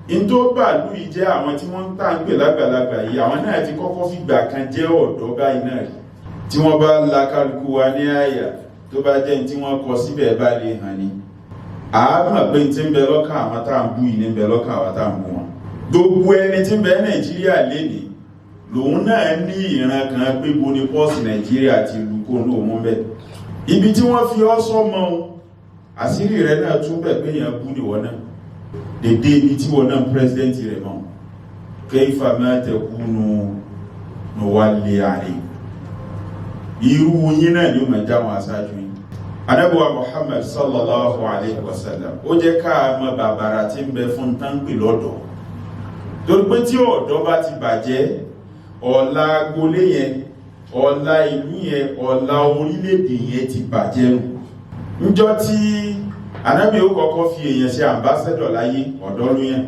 in tó bàlú yìí jẹ́ àwọn tí wọ́n ń tà ń pè lágbàlagbà yìí, àwọn náà ti kọ́kọ́ fìgbà kan jẹ́ ọ̀dọ́ báyìí náà rí. Tí wọ́n bá la kálukú wa ní àyà tó bá jẹ́ tí wọ́n kọ síbẹ̀ bá lè hàn ní, àmọ́ pé tí ń bẹ lọ́kàn àwọn tá ń bú yìí ní ń bẹ lọ́kàn àwọn tá ń bú wọn. Gbogbo ẹni tí ń bẹ Nàìjíríà lénìí lòun náà ní ìran kan pé bo ni pọ́ọ̀sì Nàìjíríà ti lu kó ní òun bẹ̀. Ibi tí wọ́n fi ọ́ sọ́mọ àṣírí rẹ̀ náà tún bẹ̀ pé èèyàn bú nìwọ náà dédé ibi tí wọ́n náà pírẹsidẹ́ntì rẹ̀ mọ́ kayfa ma takunu nuwalli alayhi. Irú yín náà ni ó máa já wọn aṣáájú yín. Ànábì wa Muhammad sallallahu alayhi wa sallam ó jẹ́ ká mọ̀ bàbàrà tí ń bẹ fún táǹpì lọ́dọ̀. Torí pé tí ọ̀dọ́ bá ti bàjẹ́, ọ̀la agbolé yẹn, ọ̀la ìlú yẹn, ọ̀la orílẹ̀-èdè yẹn ti bàjẹ́ nù. Níjọ́ tí Ànábì ó kọ́kọ́ fi èèyàn ṣe ambassador láyé, ọ̀dọ́ ló yẹn.